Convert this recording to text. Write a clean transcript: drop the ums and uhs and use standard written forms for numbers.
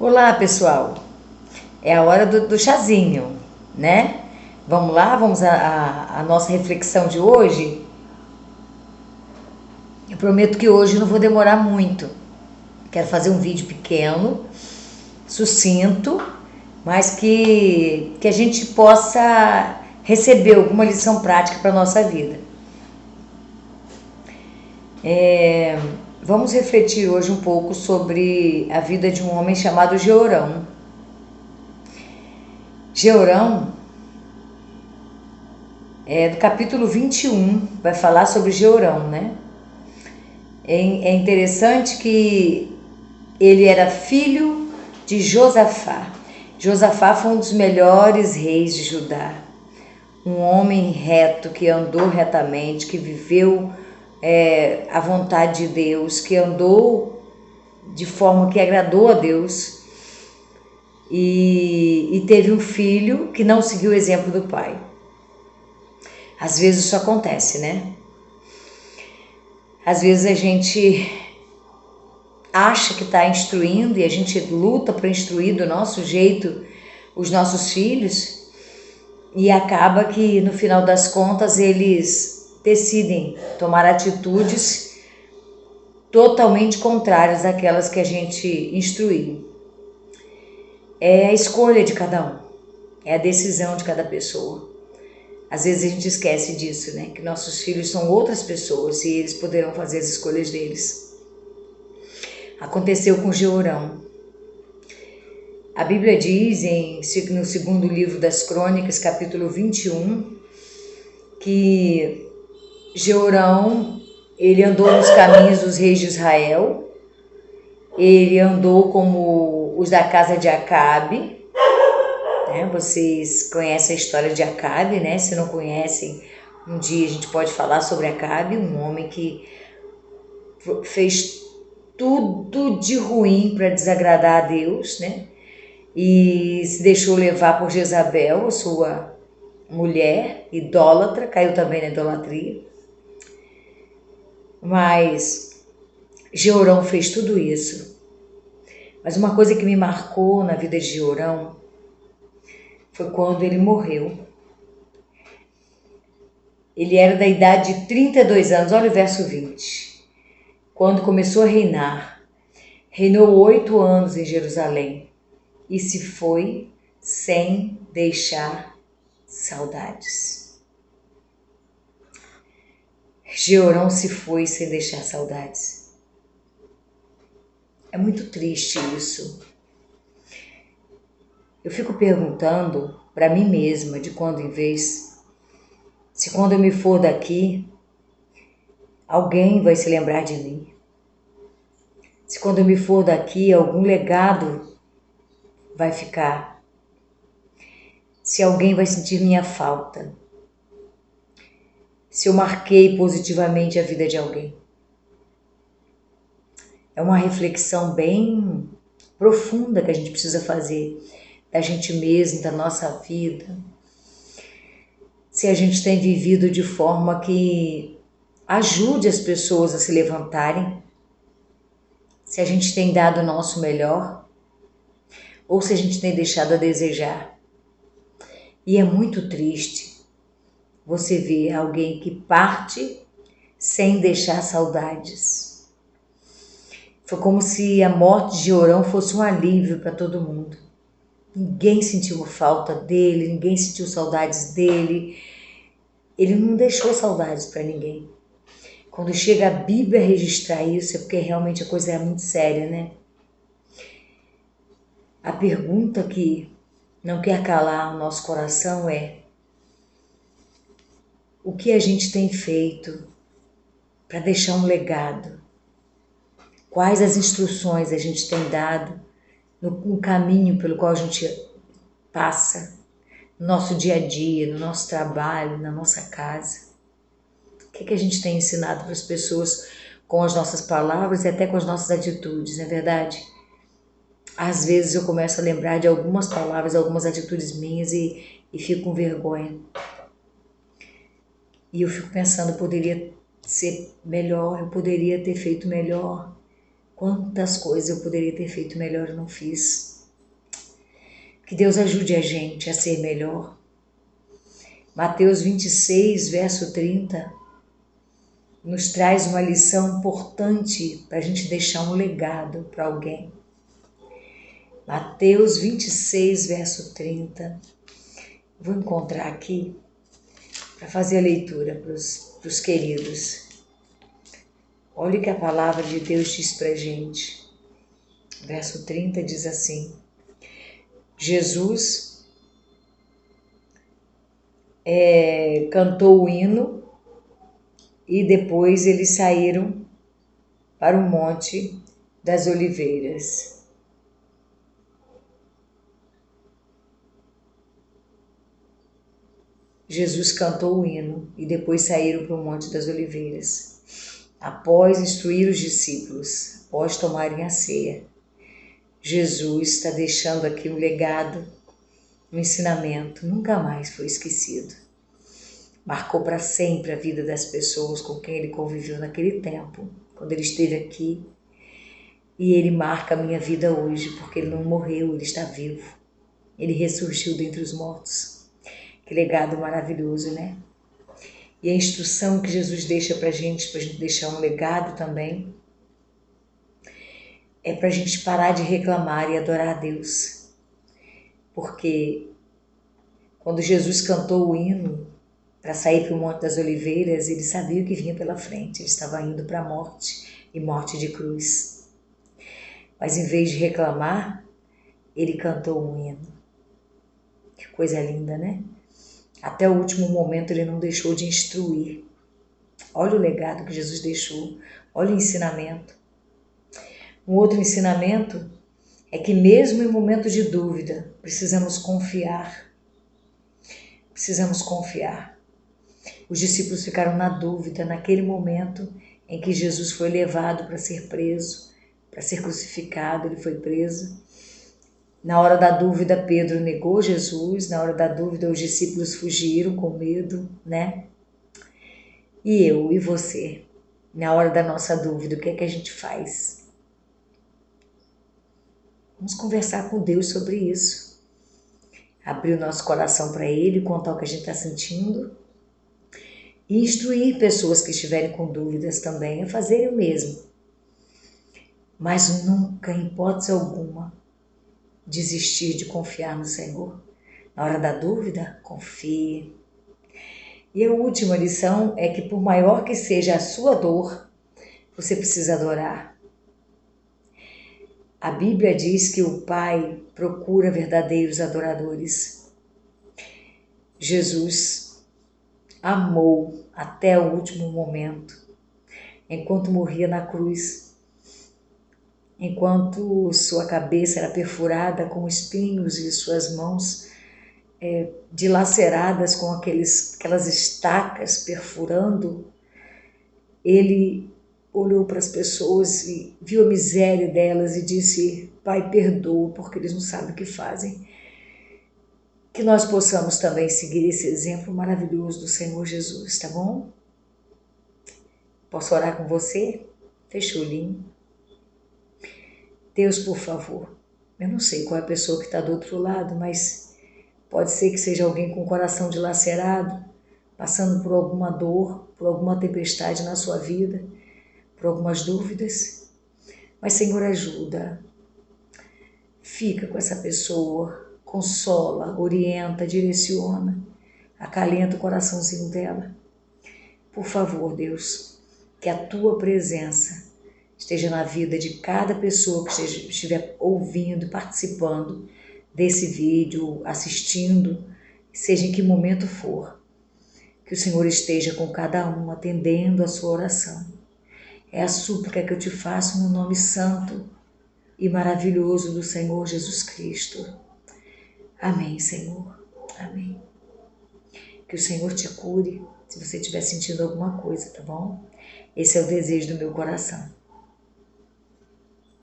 Olá, pessoal. É a hora do chazinho, né? Vamos lá, vamos à nossa reflexão de hoje. Eu prometo que hoje não vou demorar muito. Quero fazer um vídeo pequeno, sucinto, mas que a gente possa receber alguma lição prática para a nossa vida. Vamos refletir hoje um pouco sobre a vida de um homem chamado Georão. Georão, do capítulo 21, vai falar sobre Georão, né? É interessante que ele era filho de Josafá. Josafá foi um dos melhores reis de Judá. Um homem reto, que andou retamente, que viveu a vontade de Deus, que andou de forma que agradou a Deus e teve um filho que não seguiu o exemplo do pai. Às vezes isso acontece, né? Às vezes a gente acha que está instruindo e a gente luta para instruir do nosso jeito os nossos filhos e acaba que no final das contas eles decidem tomar atitudes totalmente contrárias daquelas que a gente instruiu. É a escolha de cada um, é a decisão de cada pessoa. Às vezes a gente esquece disso, né? Que nossos filhos são outras pessoas e eles poderão fazer as escolhas deles. Aconteceu com Georão. A Bíblia diz no segundo livro das Crônicas, capítulo 21, que Georão, ele andou nos caminhos dos reis de Israel, ele andou como os da casa de Acabe, né? Vocês conhecem a história de Acabe, né? Se não conhecem, um dia a gente pode falar sobre Acabe, um homem que fez tudo de ruim para desagradar a Deus, né? E se deixou levar por Jezabel, a sua mulher idólatra, caiu também na idolatria. Mas Georão fez tudo isso. Mas uma coisa que me marcou na vida de Georão foi quando ele morreu. Ele era da idade de 32 anos, olha o verso 20. Quando começou a reinar, reinou 8 anos em Jerusalém e se foi sem deixar saudades. Georão se foi sem deixar saudades. É muito triste isso. Eu fico perguntando para mim mesma, de quando em vez, se quando eu me for daqui, alguém vai se lembrar de mim. Se quando eu me for daqui, algum legado vai ficar. Se alguém vai sentir minha falta. Se eu marquei positivamente a vida de alguém. É uma reflexão bem profunda que a gente precisa fazer da gente mesmo, da nossa vida. Se a gente tem vivido de forma que ajude as pessoas a se levantarem, se a gente tem dado o nosso melhor, ou se a gente tem deixado a desejar. E é muito triste você ver alguém que parte sem deixar saudades. Foi como se a morte de Georão fosse um alívio para todo mundo. Ninguém sentiu falta dele, ninguém sentiu saudades dele. Ele não deixou saudades para ninguém. Quando chega a Bíblia a registrar isso, é porque realmente a coisa é muito séria, né? A pergunta que não quer calar o nosso coração é: o que a gente tem feito para deixar um legado? Quais as instruções a gente tem dado no caminho pelo qual a gente passa, no nosso dia a dia, no nosso trabalho, na nossa casa? O que a gente tem ensinado para as pessoas com as nossas palavras e até com as nossas atitudes, não é verdade? Às vezes eu começo a lembrar de algumas palavras, algumas atitudes minhas e fico com vergonha. E eu fico pensando, eu poderia ser melhor, eu poderia ter feito melhor. Quantas coisas eu poderia ter feito melhor e não fiz. Que Deus ajude a gente a ser melhor. Mateus 26, verso 30, nos traz uma lição importante para a gente deixar um legado para alguém. Mateus 26, verso 30. Vou encontrar aqui para fazer a leitura para os queridos. Olha o que a palavra de Deus diz para a gente. Verso 30 diz assim: Jesus cantou o hino e depois eles saíram para o Monte das Oliveiras. Jesus cantou o hino e depois saíram para o Monte das Oliveiras. Após instruir os discípulos, após tomarem a ceia, Jesus está deixando aqui um legado, um ensinamento, nunca mais foi esquecido. Marcou para sempre a vida das pessoas com quem ele conviveu naquele tempo, quando ele esteve aqui. E ele marca a minha vida hoje, porque ele não morreu, ele está vivo. Ele ressurgiu dentre os mortos. Que legado maravilhoso, né? E a instrução que Jesus deixa para a gente deixar um legado também, é para a gente parar de reclamar e adorar a Deus. Porque quando Jesus cantou o hino para sair para o Monte das Oliveiras, ele sabia o que vinha pela frente, ele estava indo para a morte, e morte de cruz. Mas em vez de reclamar, ele cantou um hino. Que coisa linda, né? Até o último momento ele não deixou de instruir. Olha o legado que Jesus deixou, olha o ensinamento. Um outro ensinamento é que mesmo em momentos de dúvida, precisamos confiar. Precisamos confiar. Os discípulos ficaram na dúvida naquele momento em que Jesus foi levado para ser preso, para ser crucificado, ele foi preso. Na hora da dúvida, Pedro negou Jesus, na hora da dúvida, os discípulos fugiram com medo, né? E eu e você, na hora da nossa dúvida, o que é que a gente faz? Vamos conversar com Deus sobre isso. Abrir o nosso coração para Ele, contar o que a gente está sentindo. E instruir pessoas que estiverem com dúvidas também a fazerem o mesmo. Mas nunca, em hipótese alguma, desistir de confiar no Senhor. Na hora da dúvida, confie. E a última lição é que por maior que seja a sua dor, você precisa adorar. A Bíblia diz que o Pai procura verdadeiros adoradores. Jesus amou até o último momento, enquanto morria na cruz, enquanto sua cabeça era perfurada com espinhos e suas mãos dilaceradas com aquelas estacas perfurando, ele olhou para as pessoas e viu a miséria delas e disse: Pai, perdoa, porque eles não sabem o que fazem. Que nós possamos também seguir esse exemplo maravilhoso do Senhor Jesus, tá bom? Posso orar com você? Fecha o olhinho. Deus, por favor, eu não sei qual é a pessoa que está do outro lado, mas pode ser que seja alguém com o coração dilacerado, passando por alguma dor, por alguma tempestade na sua vida, por algumas dúvidas. Mas, Senhor, ajuda. Fica com essa pessoa, consola, orienta, direciona, acalenta o coraçãozinho dela. Por favor, Deus, que a Tua presença esteja na vida de cada pessoa que estiver ouvindo e participando desse vídeo, assistindo, seja em que momento for. Que o Senhor esteja com cada um, atendendo a sua oração. É a súplica que eu te faço no nome santo e maravilhoso do Senhor Jesus Cristo. Amém, Senhor. Amém. Que o Senhor te cure se você estiver sentindo alguma coisa, tá bom? Esse é o desejo do meu coração.